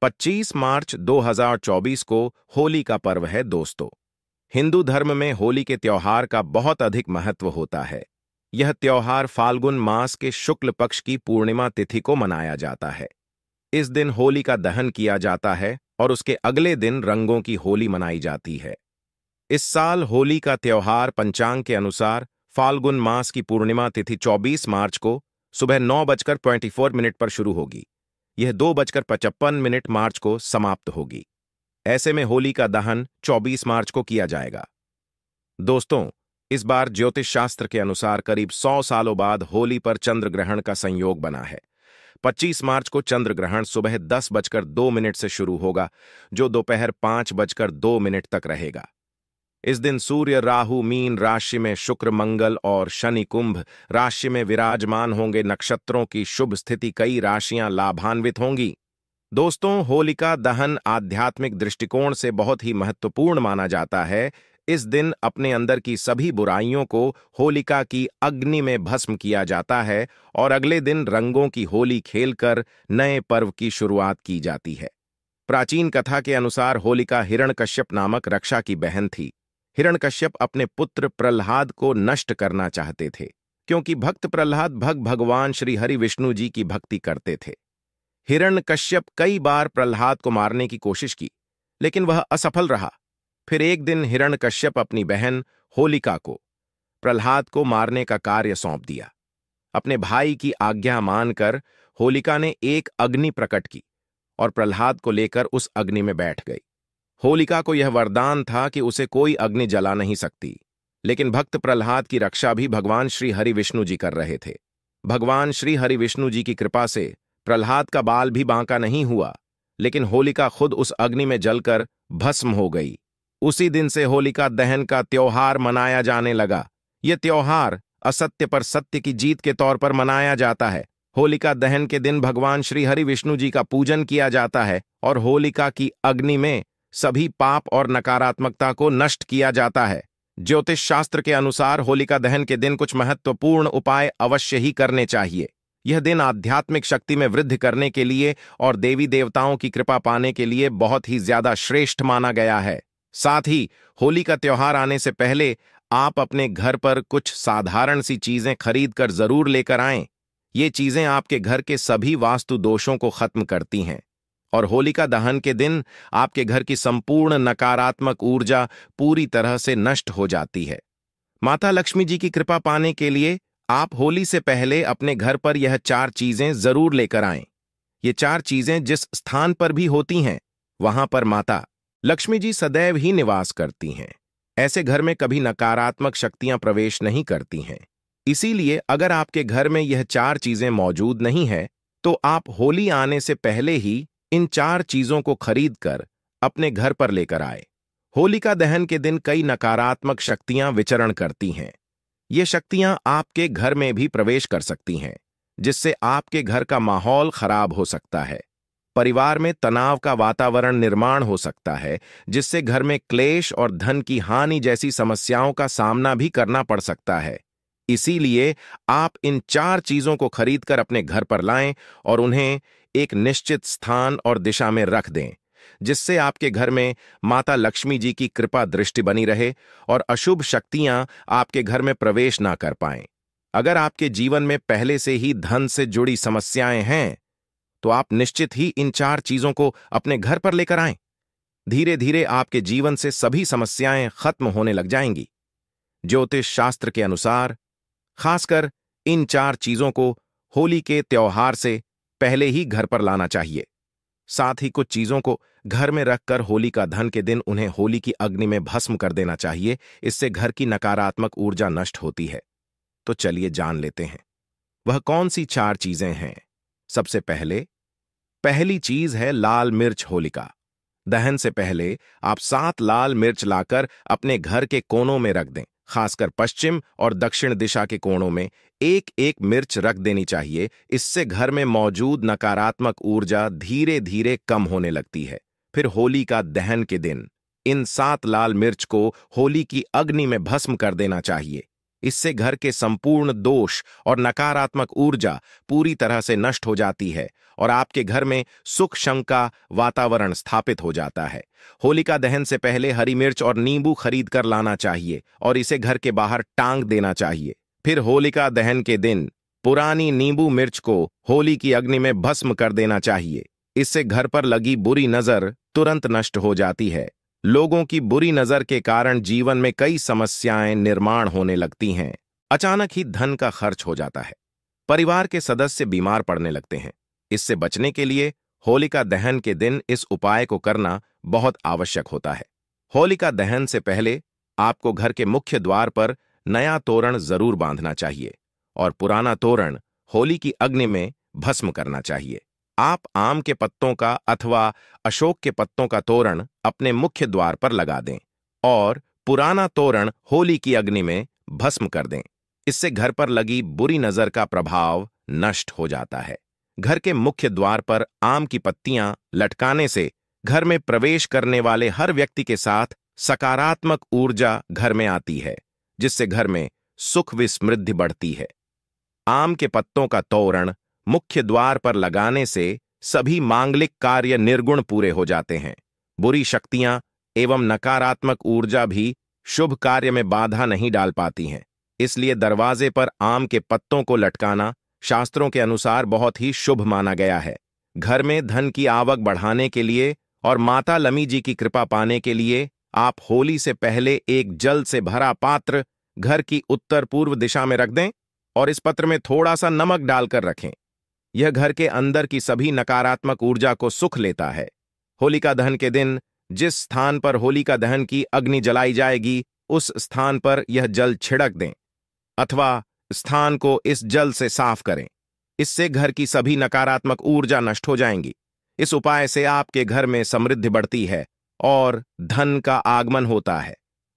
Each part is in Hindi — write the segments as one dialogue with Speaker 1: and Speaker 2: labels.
Speaker 1: 25 मार्च 2024 को होली का पर्व है दोस्तों। हिंदू धर्म में होली के त्योहार का बहुत अधिक महत्व होता है। यह त्योहार फाल्गुन मास के शुक्ल पक्ष की पूर्णिमा तिथि को मनाया जाता है। इस दिन होली का दहन किया जाता है और उसके अगले दिन रंगों की होली मनाई जाती है। इस साल होली का त्योहार पंचांग के अनुसार फाल्गुन मास की पूर्णिमा तिथि 24 मार्च को सुबह 9:24 पर शुरू होगी। यह 2:55 मार्च को समाप्त होगी। ऐसे में होली का दहन 24 मार्च को किया जाएगा। दोस्तों, इस बार ज्योतिष शास्त्र के अनुसार करीब 100 सालों बाद होली पर चंद्र ग्रहण का संयोग बना है। 25 मार्च को चंद्र ग्रहण सुबह 10:02 से शुरू होगा, जो दोपहर 5:02 तक रहेगा। इस दिन सूर्य राहु मीन राशि में, शुक्र मंगल और शनि कुंभ राशि में विराजमान होंगे। नक्षत्रों की शुभ स्थिति, कई राशियां लाभान्वित होंगी। दोस्तों, होलिका दहन आध्यात्मिक दृष्टिकोण से बहुत ही महत्वपूर्ण माना जाता है। इस दिन अपने अंदर की सभी बुराइयों को होलिका की अग्नि में भस्म किया जाता है और अगले दिन रंगों की होली खेलकर नए पर्व की शुरुआत की जाती है। प्राचीन कथा के अनुसार होलिका हिरण्यकश्यप नामक रक्षा की बहन थी। हिरण्यकश्यप अपने पुत्र प्रहलाद को नष्ट करना चाहते थे, क्योंकि भक्त प्रहलाद भगवान श्री हरि विष्णु जी की भक्ति करते थे। हिरण्यकश्यप कई बार प्रहलाद को मारने की कोशिश की, लेकिन वह असफल रहा। फिर एक दिन हिरण्यकश्यप अपनी बहन होलिका को प्रहलाद को मारने का कार्य सौंप दिया। अपने भाई की आज्ञा मानकर होलिका ने एक अग्नि प्रकट की और प्रहलाद को लेकर उस अग्नि में बैठ गई। होलिका को यह वरदान था कि उसे कोई अग्नि जला नहीं सकती, लेकिन भक्त प्रहलाद की रक्षा भी भगवान श्री हरि विष्णु जी कर रहे थे। भगवान श्री हरि विष्णु जी की कृपा से प्रहलाद का बाल भी बांका नहीं हुआ, लेकिन होलिका खुद उस अग्नि में जलकर भस्म हो गई। उसी दिन से होलिका दहन का त्योहार मनाया जाने लगा। यह त्योहार असत्य पर सत्य की जीत के तौर पर मनाया जाता है। होलिका दहन के दिन भगवान श्री हरि विष्णु जी का पूजन किया जाता है और होलिका की अग्नि में सभी पाप और नकारात्मकता को नष्ट किया जाता है। ज्योतिष शास्त्र के अनुसार होलिका दहन के दिन कुछ महत्वपूर्ण उपाय अवश्य ही करने चाहिए। यह दिन आध्यात्मिक शक्ति में वृद्धि करने के लिए और देवी देवताओं की कृपा पाने के लिए बहुत ही ज्यादा श्रेष्ठ माना गया है। साथ ही होली का त्योहार आने से पहले आप अपने घर पर कुछ साधारण सी चीजें खरीद कर जरूर लेकर आएं। ये चीजें आपके घर के सभी वास्तु दोषों को खत्म करती हैं और होलिका दहन के दिन आपके घर की संपूर्ण नकारात्मक ऊर्जा पूरी तरह से नष्ट हो जाती है। माता लक्ष्मी जी की कृपा पाने के लिए आप होली से पहले अपने घर पर यह 4 चीजें जरूर लेकर आएं। ये 4 चीजें जिस स्थान पर भी होती हैं, वहां पर माता लक्ष्मी जी सदैव ही निवास करती हैं। ऐसे घर में कभी नकारात्मक शक्तियां प्रवेश नहीं करती हैं। इसीलिए अगर आपके घर में यह 4 चीजें मौजूद नहीं है, तो आप होली आने से पहले ही इन 4 चीजों को खरीदकर अपने घर पर लेकर आए। होलिका दहन के दिन कई नकारात्मक शक्तियां विचरण करती हैं। ये शक्तियां आपके घर में भी प्रवेश कर सकती हैं, जिससे आपके घर का माहौल खराब हो सकता है। परिवार में तनाव का वातावरण निर्माण हो सकता है, जिससे घर में क्लेश और धन की हानि जैसी समस्याओं का सामना भी करना पड़ सकता है। इसीलिए आप इन 4 चीजों को खरीदकर अपने घर पर लाएं और उन्हें एक निश्चित स्थान और दिशा में रख दें, जिससे आपके घर में माता लक्ष्मी जी की कृपा दृष्टि बनी रहे और अशुभ शक्तियां आपके घर में प्रवेश ना कर पाएं। अगर आपके जीवन में पहले से ही धन से जुड़ी समस्याएं हैं, तो आप निश्चित ही इन 4 चीजों को अपने घर पर लेकर आएं। धीरे धीरे आपके जीवन से सभी समस्याएं खत्म होने लग जाएंगी। ज्योतिष शास्त्र के अनुसार खासकर इन 4 चीजों को होली के त्योहार से पहले ही घर पर लाना चाहिए। साथ ही कुछ चीजों को घर में रखकर होली का दहन के दिन उन्हें होली की अग्नि में भस्म कर देना चाहिए। इससे घर की नकारात्मक ऊर्जा नष्ट होती है। तो चलिए जान लेते हैं वह कौन सी 4 चीजें हैं। सबसे पहली चीज है लाल मिर्च। होलिका दहन से पहले आप 7 लाल मिर्च लाकर अपने घर के कोनों में रख दें। खासकर पश्चिम और दक्षिण दिशा के कोणों में एक एक मिर्च रख देनी चाहिए। इससे घर में मौजूद नकारात्मक ऊर्जा धीरे धीरे कम होने लगती है। फिर होली का दहन के दिन इन 7 लाल मिर्च को होली की अग्नि में भस्म कर देना चाहिए। इससे घर के संपूर्ण दोष और नकारात्मक ऊर्जा पूरी तरह से नष्ट हो जाती है और आपके घर में सुख शंख का वातावरण स्थापित हो जाता है। होलिका दहन से पहले हरी मिर्च और नींबू खरीद कर लाना चाहिए और इसे घर के बाहर टांग देना चाहिए। फिर होलिका दहन के दिन पुरानी नींबू मिर्च को होली की अग्नि में भस्म कर देना चाहिए। इससे घर पर लगी बुरी नजर तुरंत नष्ट हो जाती है। लोगों की बुरी नजर के कारण जीवन में कई समस्याएं निर्माण होने लगती हैं। अचानक ही धन का खर्च हो जाता है। परिवार के सदस्य बीमार पड़ने लगते हैं। इससे बचने के लिए होलिका दहन के दिन इस उपाय को करना बहुत आवश्यक होता है। होलिका दहन से पहले आपको घर के मुख्य द्वार पर नया तोरण जरूर बांधना चाहिए और पुराना तोरण होली की अग्नि में भस्म करना चाहिए। आप आम के पत्तों का अथवा अशोक के पत्तों का तोरण अपने मुख्य द्वार पर लगा दें और पुराना तोरण होली की अग्नि में भस्म कर दें। इससे घर पर लगी बुरी नजर का प्रभाव नष्ट हो जाता है। घर के मुख्य द्वार पर आम की पत्तियां लटकाने से घर में प्रवेश करने वाले हर व्यक्ति के साथ सकारात्मक ऊर्जा घर में आती है, जिससे घर में सुख व समृद्धि बढ़ती है। आम के पत्तों का तोरण मुख्य द्वार पर लगाने से सभी मांगलिक कार्य निर्गुण पूरे हो जाते हैं। बुरी शक्तियां एवं नकारात्मक ऊर्जा भी शुभ कार्य में बाधा नहीं डाल पाती हैं। इसलिए दरवाजे पर आम के पत्तों को लटकाना शास्त्रों के अनुसार बहुत ही शुभ माना गया है। घर में धन की आवक बढ़ाने के लिए और माता लमी जी की कृपा पाने के लिए आप होली से पहले एक जल से भरा पात्र घर की उत्तर पूर्व दिशा में रख दें और इस पत्र में थोड़ा सा नमक डालकर रखें। यह घर के अंदर की सभी नकारात्मक ऊर्जा को सुख लेता है। होलिका दहन के दिन जिस स्थान पर होलिका दहन की अग्नि जलाई जाएगी उस स्थान पर यह जल छिड़क दें अथवा स्थान को इस जल से साफ करें। इससे घर की सभी नकारात्मक ऊर्जा नष्ट हो जाएंगी। इस उपाय से आपके घर में समृद्धि बढ़ती है और धन का आगमन होता है।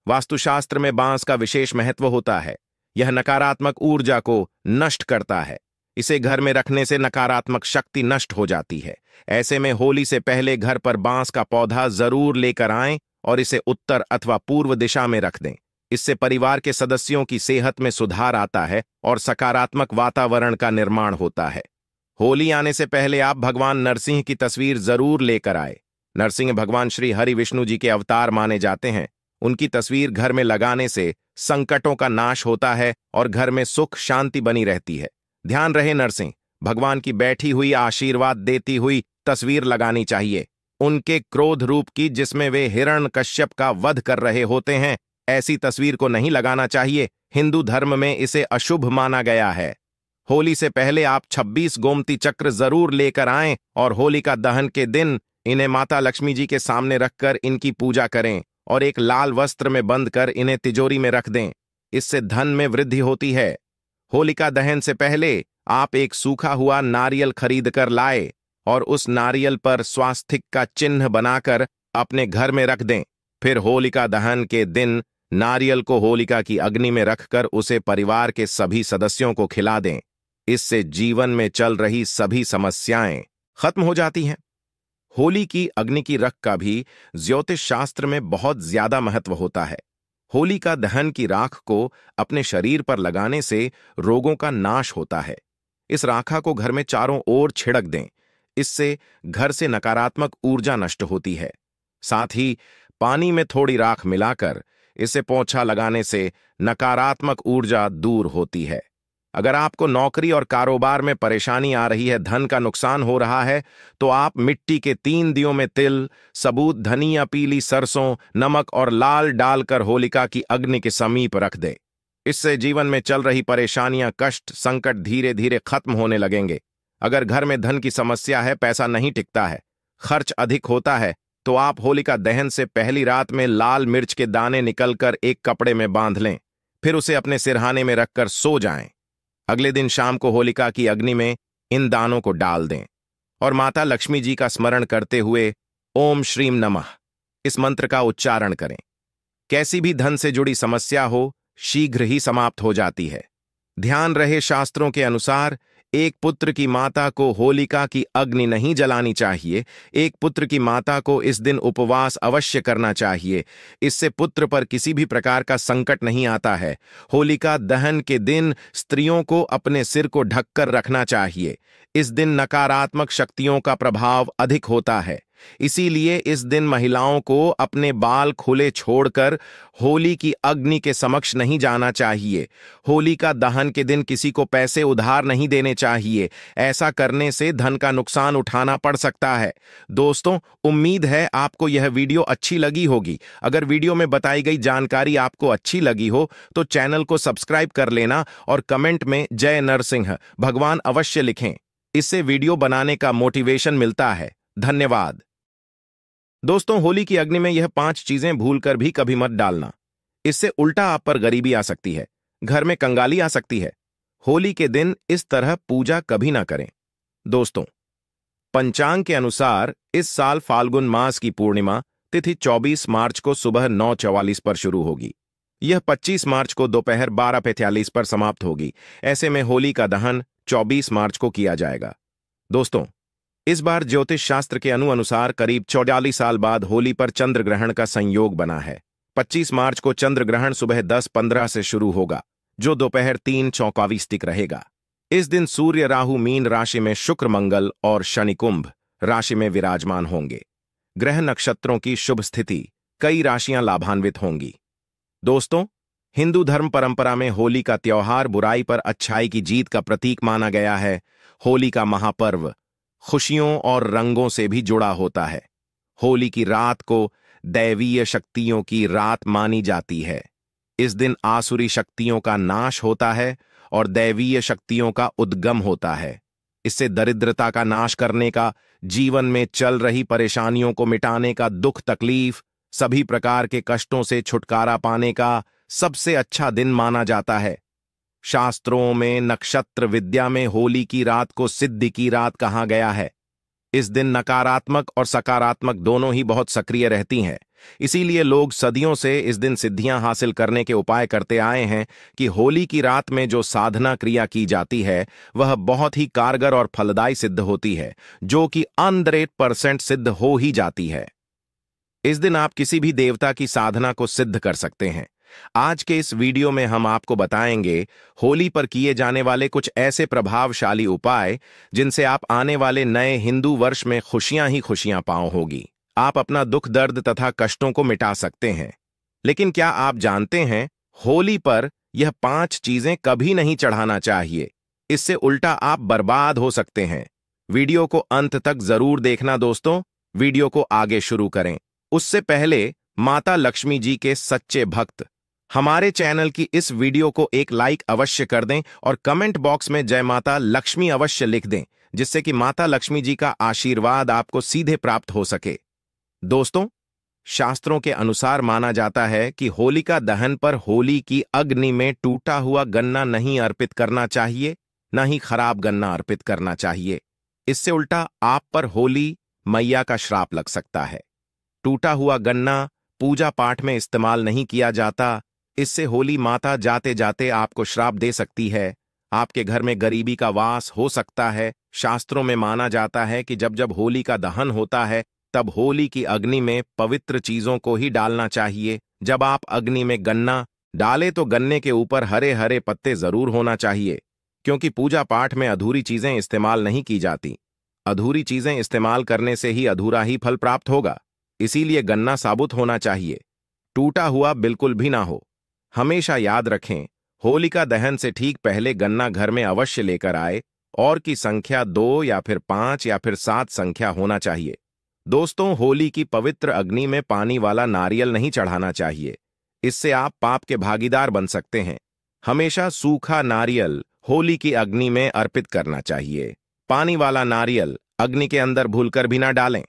Speaker 1: वास्तुशास्त्र में बांस का विशेष महत्व होता है। यह नकारात्मक ऊर्जा को नष्ट करता है। इसे घर में रखने से नकारात्मक शक्ति नष्ट हो जाती है। ऐसे में होली से पहले घर पर बांस का पौधा जरूर लेकर आएं और इसे उत्तर अथवा पूर्व दिशा में रख दें। इससे परिवार के सदस्यों की सेहत में सुधार आता है और सकारात्मक वातावरण का निर्माण होता है। होली आने से पहले आप भगवान नरसिंह की तस्वीर जरूर लेकर आए। नरसिंह भगवान श्री हरि विष्णु जी के अवतार माने जाते हैं। उनकी तस्वीर घर में लगाने से संकटों का नाश होता है और घर में सुख शांति बनी रहती है। ध्यान रहे, नरसिंह भगवान की बैठी हुई आशीर्वाद देती हुई तस्वीर लगानी चाहिए। उनके क्रोध रूप की, जिसमें वे हिरण्यकश्यप का वध कर रहे होते हैं, ऐसी तस्वीर को नहीं लगाना चाहिए। हिंदू धर्म में इसे अशुभ माना गया है। होली से पहले आप 26 गोमती चक्र जरूर लेकर आएं और होलिका दहन के दिन इन्हें माता लक्ष्मी जी के सामने रखकर इनकी पूजा करें और एक लाल वस्त्र में बंद कर इन्हें तिजोरी में रख दें। इससे धन में वृद्धि होती है। होलिका दहन से पहले आप एक सूखा हुआ नारियल खरीद कर लाए और उस नारियल पर स्वास्तिक का चिन्ह बनाकर अपने घर में रख दें। फिर होलिका दहन के दिन नारियल को होलिका की अग्नि में रखकर उसे परिवार के सभी सदस्यों को खिला दें। इससे जीवन में चल रही सभी समस्याएं खत्म हो जाती हैं। होली की अग्नि की रख का भी ज्योतिष शास्त्र में बहुत ज्यादा महत्व होता है। होलिका दहन की राख को अपने शरीर पर लगाने से रोगों का नाश होता है। इस राखा को घर में चारों ओर छिड़क दें। इससे घर से नकारात्मक ऊर्जा नष्ट होती है। साथ ही पानी में थोड़ी राख मिलाकर इसे पोंछा लगाने से नकारात्मक ऊर्जा दूर होती है। अगर आपको नौकरी और कारोबार में परेशानी आ रही है, धन का नुकसान हो रहा है, तो आप मिट्टी के 3 दियों में तिल, सबूत धनिया, पीली सरसों, नमक और लाल डालकर होलिका की अग्नि के समीप रख दे। इससे जीवन में चल रही परेशानियां, कष्ट, संकट धीरे धीरे खत्म होने लगेंगे। अगर घर में धन की समस्या है, पैसा नहीं टिकता है, खर्च अधिक होता है, तो आप होलिका दहन से पहली रात में लाल मिर्च के दाने निकलकर एक कपड़े में बांध लें। फिर उसे अपने सिरहाने में रखकर सो जाएं। अगले दिन शाम को होलिका की अग्नि में इन दानों को डाल दें और माता लक्ष्मी जी का स्मरण करते हुए ओम श्रीम नमः इस मंत्र का उच्चारण करें। कैसी भी धन से जुड़ी समस्या हो, शीघ्र ही समाप्त हो जाती है। ध्यान रहे, शास्त्रों के अनुसार एक पुत्र की माता को होलिका की अग्नि नहीं जलानी चाहिए। एक पुत्र की माता को इस दिन उपवास अवश्य करना चाहिए। इससे पुत्र पर किसी भी प्रकार का संकट नहीं आता है। होलिका दहन के दिन स्त्रियों को अपने सिर को ढककर रखना चाहिए। इस दिन नकारात्मक शक्तियों का प्रभाव अधिक होता है। इसीलिए इस दिन महिलाओं को अपने बाल खुले छोड़कर होली की अग्नि के समक्ष नहीं जाना चाहिए। होलिका दहन के दिन किसी को पैसे उधार नहीं देने चाहिए। ऐसा करने से धन का नुकसान उठाना पड़ सकता है। दोस्तों, उम्मीद है आपको यह वीडियो अच्छी लगी होगी। अगर वीडियो में बताई गई जानकारी आपको अच्छी लगी हो तो चैनल को सब्सक्राइब कर लेना और कमेंट में जय नरसिंह भगवान अवश्य लिखें। इससे वीडियो बनाने का मोटिवेशन मिलता है। धन्यवाद। दोस्तों, होली की अग्नि में यह 5 चीजें भूलकर भी कभी मत डालना। इससे उल्टा आप पर गरीबी आ सकती है, घर में कंगाली आ सकती है। होली के दिन इस तरह पूजा कभी ना करें। दोस्तों, पंचांग के अनुसार इस साल फाल्गुन मास की पूर्णिमा तिथि 24 मार्च को सुबह 9:44 पर शुरू होगी। यह 25 मार्च को दोपहर 12:45 पर समाप्त होगी। ऐसे में होली का दहन 24 मार्च को किया जाएगा। दोस्तों, इस बार ज्योतिष शास्त्र के अनुसार करीब 44 साल बाद होली पर चंद्र ग्रहण का संयोग बना है। 25 मार्च को चंद्र ग्रहण सुबह 10:15 से शुरू होगा, जो दोपहर 3:24 तक रहेगा। इस दिन सूर्य राहु मीन राशि में, शुक्र मंगल और शनि कुंभ राशि में विराजमान होंगे। ग्रह नक्षत्रों की शुभ स्थिति, कई राशियां लाभान्वित होंगी। दोस्तों, हिंदू धर्म परंपरा में होली का त्योहार बुराई पर अच्छाई की जीत का प्रतीक माना गया है। होली का महापर्व खुशियों और रंगों से भी जुड़ा होता है। होली की रात को दैवीय शक्तियों की रात मानी जाती है। इस दिन आसुरी शक्तियों का नाश होता है और दैवीय शक्तियों का उद्गम होता है। इससे दरिद्रता का नाश करने का, जीवन में चल रही परेशानियों को मिटाने का, दुख तकलीफ सभी प्रकार के कष्टों से छुटकारा पाने का सबसे अच्छा दिन माना जाता है। शास्त्रों में नक्षत्र विद्या में होली की रात को सिद्धि की रात कहा गया है। इस दिन नकारात्मक और सकारात्मक दोनों ही बहुत सक्रिय रहती हैं। इसीलिए लोग सदियों से इस दिन सिद्धियां हासिल करने के उपाय करते आए हैं कि होली की रात में जो साधना क्रिया की जाती है वह बहुत ही कारगर और फलदायी सिद्ध होती है, जो कि 100% सिद्ध हो ही जाती है। इस दिन आप किसी भी देवता की साधना को सिद्ध कर सकते हैं। आज के इस वीडियो में हम आपको बताएंगे होली पर किए जाने वाले कुछ ऐसे प्रभावशाली उपाय जिनसे आप आने वाले नए हिंदू वर्ष में खुशियां ही खुशियां पाओगी। आप अपना दुख दर्द तथा कष्टों को मिटा सकते हैं। लेकिन क्या आप जानते हैं, होली पर यह 5 चीजें कभी नहीं चढ़ाना चाहिए। इससे उल्टा आप बर्बाद हो सकते हैं। वीडियो को अंत तक जरूर देखना। दोस्तों, वीडियो को आगे शुरू करें उससे पहले माता लक्ष्मी जी के सच्चे भक्त हमारे चैनल की इस वीडियो को एक लाइक अवश्य कर दें और कमेंट बॉक्स में जय माता लक्ष्मी अवश्य लिख दें, जिससे कि माता लक्ष्मी जी का आशीर्वाद आपको सीधे प्राप्त हो सके। दोस्तों, शास्त्रों के अनुसार माना जाता है कि होलिका दहन पर होली की अग्नि में टूटा हुआ गन्ना नहीं अर्पित करना चाहिए, न ही खराब गन्ना अर्पित करना चाहिए। इससे उल्टा आप पर होली मैया का श्राप लग सकता है। टूटा हुआ गन्ना पूजा पाठ में इस्तेमाल नहीं किया जाता। इससे होली माता जाते जाते आपको श्राप दे सकती है। आपके घर में गरीबी का वास हो सकता है। शास्त्रों में माना जाता है कि जब जब होली का दहन होता है तब होली की अग्नि में पवित्र चीजों को ही डालना चाहिए। जब आप अग्नि में गन्ना डालें तो गन्ने के ऊपर हरे हरे पत्ते जरूर होना चाहिए, क्योंकि पूजा पाठ में अधूरी चीजें इस्तेमाल नहीं की जाती। अधूरी चीजें इस्तेमाल करने से ही अधूरा ही फल प्राप्त होगा। इसीलिए गन्ना साबुत होना चाहिए, टूटा हुआ बिल्कुल भी ना हो। हमेशा याद रखें, होलिका दहन से ठीक पहले गन्ना घर में अवश्य लेकर आए और की संख्या 2 या फिर 5 या फिर 7 संख्या होना चाहिए। दोस्तों, होली की पवित्र अग्नि में पानी वाला नारियल नहीं चढ़ाना चाहिए। इससे आप पाप के भागीदार बन सकते हैं। हमेशा सूखा नारियल होली की अग्नि में अर्पित करना चाहिए। पानी वाला नारियल अग्नि के अंदर भूलकर भी ना डालें।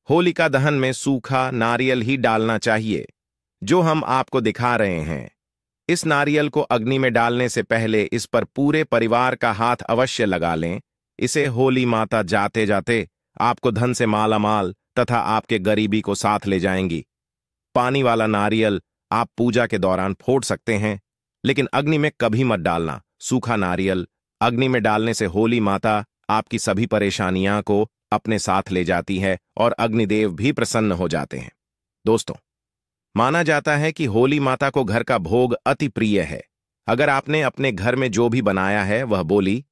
Speaker 1: होलिका दहन में सूखा नारियल ही डालना चाहिए, जो हम आपको दिखा रहे हैं। इस नारियल को अग्नि में डालने से पहले इस पर पूरे परिवार का हाथ अवश्य लगा लें। इसे होली माता जाते जाते आपको धन से मालामाल तथा आपके गरीबी को साथ ले जाएंगी। पानी वाला नारियल आप पूजा के दौरान फोड़ सकते हैं, लेकिन अग्नि में कभी मत डालना। सूखा नारियल अग्नि में डालने से होली माता आपकी सभी परेशानियां को अपने साथ ले जाती है और अग्निदेव भी प्रसन्न हो जाते हैं। दोस्तों, माना जाता है कि होली माता को घर का भोग अति प्रिय है। अगर आपने अपने घर में जो भी बनाया है वह बोली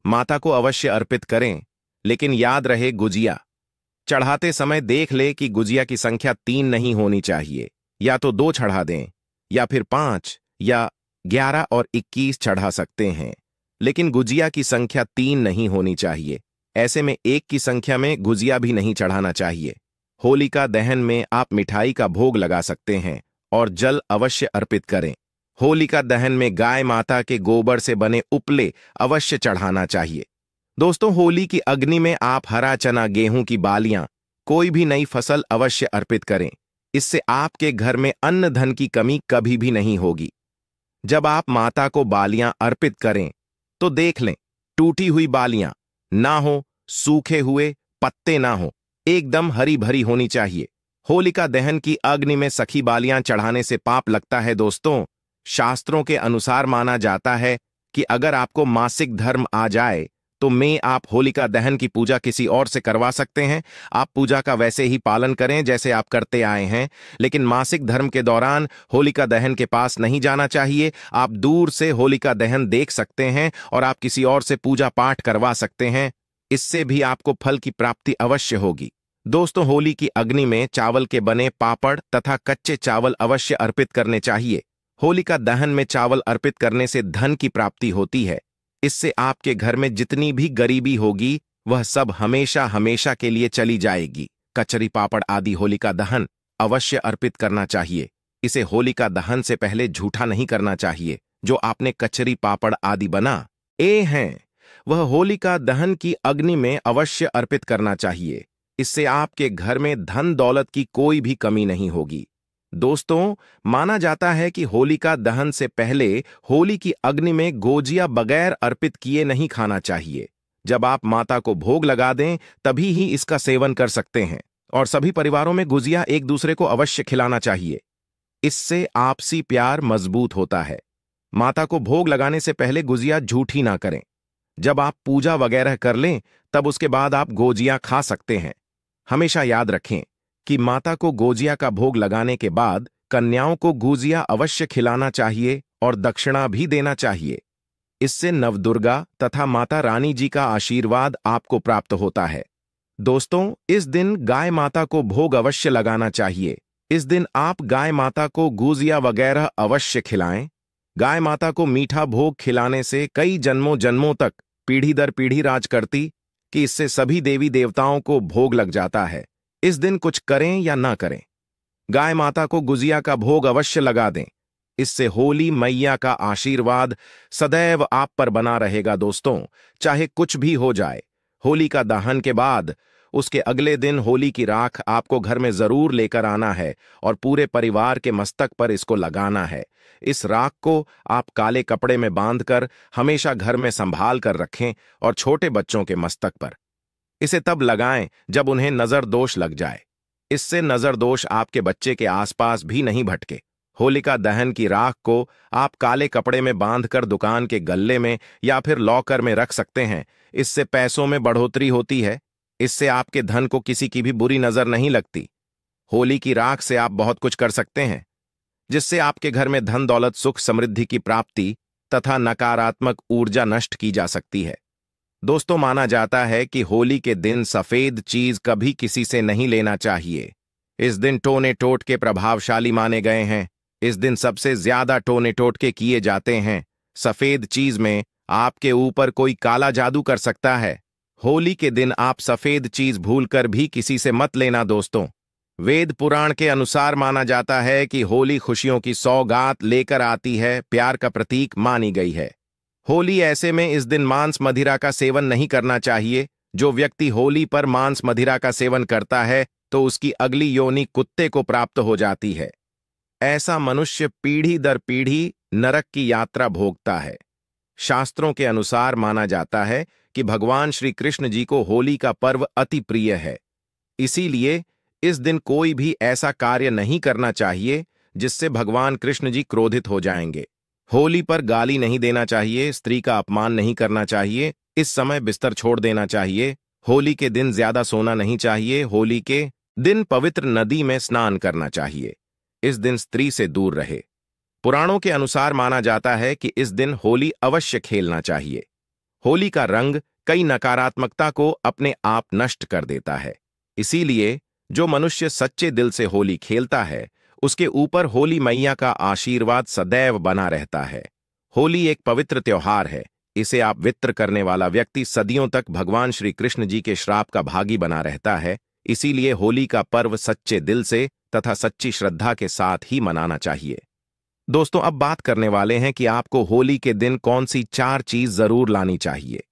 Speaker 1: माता को अवश्य अर्पित करें, लेकिन याद रहे गुजिया चढ़ाते समय देख ले कि गुजिया की संख्या 3 नहीं होनी चाहिए। या तो 2 चढ़ा दें, या फिर 5 या 11 और 21 चढ़ा सकते हैं, लेकिन गुजिया की संख्या 3 नहीं होनी चाहिए। ऐसे में 1 की संख्या में गुजिया भी नहीं चढ़ाना चाहिए। होलिका दहन में आप मिठाई का भोग लगा सकते हैं और जल अवश्य अर्पित करें। होलिका दहन में गाय माता के गोबर से बने उपले अवश्य चढ़ाना चाहिए। दोस्तों, होली की अग्नि में आप हरा चना, गेहूं की बालियां, कोई भी नई फसल अवश्य अर्पित करें। इससे आपके घर में अन्न धन की कमी कभी भी नहीं होगी। जब आप माता को बालियां अर्पित करें तो देख लें टूटी हुई बालियां ना हो, सूखे हुए पत्ते ना हो, एकदम हरी भरी होनी चाहिए। होलिका दहन की अग्नि में सखी बालियां चढ़ाने से पाप लगता है। दोस्तों, शास्त्रों के अनुसार माना जाता है कि अगर आपको मासिक धर्म आ जाए तो आप होलिका दहन की पूजा किसी और से करवा सकते हैं। आप पूजा का वैसे ही पालन करें जैसे आप करते आए हैं, लेकिन मासिक धर्म के दौरान होलिका दहन के पास नहीं जाना चाहिए। आप दूर से होलिका दहन देख सकते हैं और आप किसी और से पूजा पाठ करवा सकते हैं। इससे भी आपको फल की प्राप्ति अवश्य होगी। दोस्तों, होली की अग्नि में चावल के बने पापड़ तथा कच्चे चावल अवश्य अर्पित करने चाहिए। होलिका दहन में चावल अर्पित करने से धन की प्राप्ति होती है। इससे आपके घर में जितनी भी गरीबी होगी वह सब हमेशा हमेशा के लिए चली जाएगी। कचरी पापड़ आदि होलिका दहन अवश्य अर्पित करना चाहिए। इसे होलिका दहन से पहले झूठा नहीं करना चाहिए। जो आपने कचरी पापड़ आदि हैं वह होलिका दहन की अग्नि में अवश्य अर्पित करना चाहिए। इससे आपके घर में धन दौलत की कोई भी कमी नहीं होगी। दोस्तों, माना जाता है कि होलिका दहन से पहले होली की अग्नि में गोजिया बगैर अर्पित किए नहीं खाना चाहिए। जब आप माता को भोग लगा दें तभी ही इसका सेवन कर सकते हैं। और सभी परिवारों में गुजिया एक दूसरे को अवश्य खिलाना चाहिए। इससे आपसी प्यार मजबूत होता है। माता को भोग लगाने से पहले गुजिया झूठी ना करें। जब आप पूजा वगैरह कर लें तब उसके बाद आप गोजिया खा सकते हैं। हमेशा याद रखें कि माता को गोजिया का भोग लगाने के बाद कन्याओं को गुजिया अवश्य खिलाना चाहिए और दक्षिणा भी देना चाहिए। इससे नवदुर्गा तथा माता रानी जी का आशीर्वाद आपको प्राप्त होता है। दोस्तों, इस दिन गाय माता को भोग अवश्य लगाना चाहिए। इस दिन आप गाय माता को गुजिया वगैरह अवश्य खिलाएं। गाय माता को मीठा भोग खिलाने से कई जन्मों जन्मों तक पीढ़ी दर पीढ़ी राज करती कि इससे सभी देवी देवताओं को भोग लग जाता है। इस दिन कुछ करें या ना करें, गाय माता को गुजिया का भोग अवश्य लगा दें। इससे होली मैया का आशीर्वाद सदैव आप पर बना रहेगा। दोस्तों, चाहे कुछ भी हो जाए, होली का दहन के बाद उसके अगले दिन होली की राख आपको घर में जरूर लेकर आना है और पूरे परिवार के मस्तक पर इसको लगाना है। इस राख को आप काले कपड़े में बांधकर हमेशा घर में संभाल कर रखें और छोटे बच्चों के मस्तक पर इसे तब लगाएं जब उन्हें नजर दोष लग जाए। इससे नजर दोष आपके बच्चे के आसपास भी नहीं भटके। होलिका दहन की राख को आप काले कपड़े में बांधकर दुकान के गल्ले में या फिर लॉकर में रख सकते हैं। इससे पैसों में बढ़ोतरी होती है। इससे आपके धन को किसी की भी बुरी नजर नहीं लगती। होली की राख से आप बहुत कुछ कर सकते हैं, जिससे आपके घर में धन दौलत सुख समृद्धि की प्राप्ति तथा नकारात्मक ऊर्जा नष्ट की जा सकती है। दोस्तों, माना जाता है कि होली के दिन सफेद चीज कभी किसी से नहीं लेना चाहिए। इस दिन टोने टोटके प्रभावशाली माने गए हैं। इस दिन सबसे ज्यादा टोने टोटके किए जाते हैं। सफेद चीज में आपके ऊपर कोई काला जादू कर सकता है। होली के दिन आप सफेद चीज भूलकर भी किसी से मत लेना। दोस्तों, वेद पुराण के अनुसार माना जाता है कि होली खुशियों की सौगात लेकर आती है, प्यार का प्रतीक मानी गई है। होली ऐसे में इस दिन मांस मदिरा का सेवन नहीं करना चाहिए। जो व्यक्ति होली पर मांस मदिरा का सेवन करता है तो उसकी अगली योनि कुत्ते को प्राप्त हो जाती है। ऐसा मनुष्य पीढ़ी दर पीढ़ी नरक की यात्रा भोगता है। शास्त्रों के अनुसार माना जाता है कि भगवान श्री कृष्ण जी को होली का पर्व अति प्रिय है। इसीलिए इस दिन कोई भी ऐसा कार्य नहीं करना चाहिए जिससे भगवान कृष्ण जी क्रोधित हो जाएंगे। होली पर गाली नहीं देना चाहिए, स्त्री का अपमान नहीं करना चाहिए, इस समय बिस्तर छोड़ देना चाहिए। होली के दिन ज्यादा सोना नहीं चाहिए। होली के दिन पवित्र नदी में स्नान करना चाहिए। इस दिन स्त्री से दूर रहे। पुराणों के अनुसार माना जाता है कि इस दिन होली अवश्य खेलना चाहिए। होली का रंग कई नकारात्मकता को अपने आप नष्ट कर देता है। इसीलिए जो मनुष्य सच्चे दिल से होली खेलता है, उसके ऊपर होली मैया का आशीर्वाद सदैव बना रहता है। होली एक पवित्र त्योहार है। इसे आप वित्र करने वाला व्यक्ति सदियों तक भगवान श्री कृष्ण जी के श्राप का भागी बना रहता है। इसीलिए होली का पर्व सच्चे दिल से तथा सच्ची श्रद्धा के साथ ही मनाना चाहिए। दोस्तों, अब बात करने वाले हैं कि आपको होली के दिन कौन सी 4 चीज जरूर लानी चाहिए,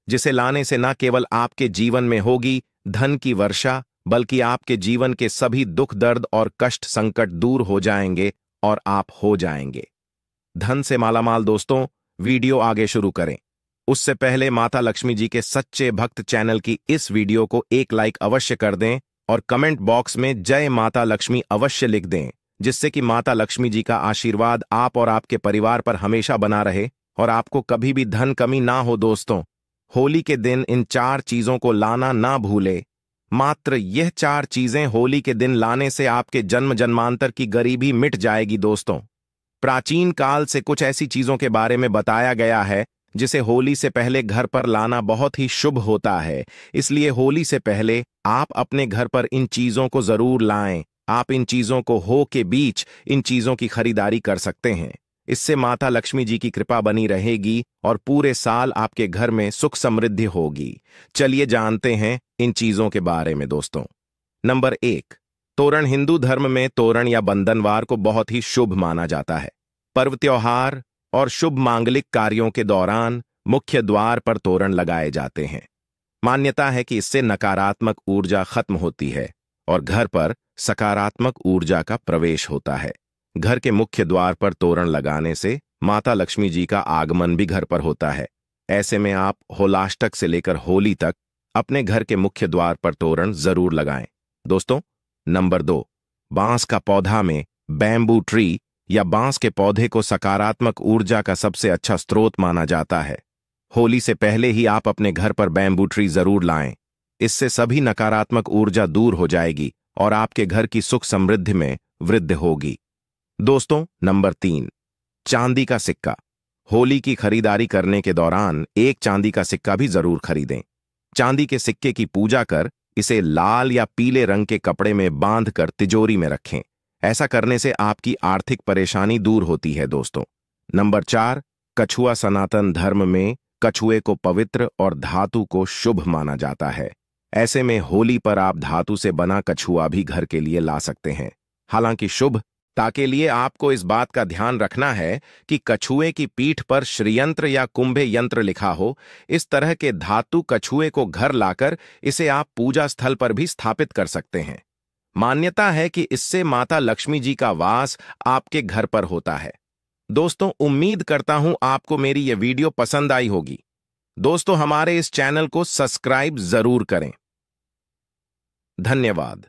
Speaker 1: जिसे लाने से न केवल आपके जीवन में होगी धन की वर्षा, बल्कि आपके जीवन के सभी दुख दर्द और कष्ट संकट दूर हो जाएंगे और आप हो जाएंगे धन से मालामाल। दोस्तों, वीडियो आगे शुरू करें उससे पहले माता लक्ष्मी जी के सच्चे भक्त चैनल की इस वीडियो को एक लाइक अवश्य कर दें और कमेंट बॉक्स में जय माता लक्ष्मी अवश्य लिख दें, जिससे कि माता लक्ष्मी जी का आशीर्वाद आप और आपके परिवार पर हमेशा बना रहे और आपको कभी भी धन कमी ना हो। दोस्तों, होली के दिन इन 4 चीजों को लाना ना भूले। मात्र यह 4 चीजें होली के दिन लाने से आपके जन्म जन्मांतर की गरीबी मिट जाएगी। दोस्तों, प्राचीन काल से कुछ ऐसी चीजों के बारे में बताया गया है जिसे होली से पहले घर पर लाना बहुत ही शुभ होता है। इसलिए होली से पहले आप अपने घर पर इन चीजों को जरूर लाएं। आप इन चीजों को हो के बीच इन चीजों की खरीदारी कर सकते हैं। इससे माता लक्ष्मी जी की कृपा बनी रहेगी और पूरे साल आपके घर में सुख समृद्धि होगी। चलिए जानते हैं इन चीजों के बारे में। दोस्तों, नंबर 1, तोरण। हिंदू धर्म में तोरण या बंधनवार को बहुत ही शुभ माना जाता है। पर्व, त्योहार और शुभ मांगलिक कार्यों के दौरान मुख्य द्वार पर तोरण लगाए जाते हैं। मान्यता है कि इससे नकारात्मक ऊर्जा खत्म होती है और घर पर सकारात्मक ऊर्जा का प्रवेश होता है। घर के मुख्य द्वार पर तोरण लगाने से माता लक्ष्मी जी का आगमन भी घर पर होता है। ऐसे में आप होलाष्टक से लेकर होली तक अपने घर के मुख्य द्वार पर तोरण जरूर लगाएं। दोस्तों, नंबर 2, बांस का पौधा में बैम्बू ट्री या बांस के पौधे को सकारात्मक ऊर्जा का सबसे अच्छा स्रोत माना जाता है। होली से पहले ही आप अपने घर पर बैम्बू ट्री जरूर लाएं। इससे सभी नकारात्मक ऊर्जा दूर हो जाएगी और आपके घर की सुख समृद्धि में वृद्धि होगी। दोस्तों, नंबर 3, चांदी का सिक्का। होली की खरीदारी करने के दौरान एक चांदी का सिक्का भी जरूर खरीदें। चांदी के सिक्के की पूजा कर इसे लाल या पीले रंग के कपड़े में बांधकर तिजोरी में रखें। ऐसा करने से आपकी आर्थिक परेशानी दूर होती है। दोस्तों, नंबर 4, कछुआ। सनातन धर्म में कछुए को पवित्र और धातु को शुभ माना जाता है। ऐसे में होली पर आप धातु से बना कछुआ भी घर के लिए ला सकते हैं। हालांकि शुभता के लिए आपको इस बात का ध्यान रखना है कि कछुए की पीठ पर श्रीयंत्र या कुंभे यंत्र लिखा हो। इस तरह के धातु कछुए को घर लाकर इसे आप पूजा स्थल पर भी स्थापित कर सकते हैं। मान्यता है कि इससे माता लक्ष्मी जी का वास आपके घर पर होता है। दोस्तों, उम्मीद करता हूं आपको मेरी यह वीडियो पसंद आई होगी। दोस्तों, हमारे इस चैनल को सब्सक्राइब जरूर करें। धन्यवाद।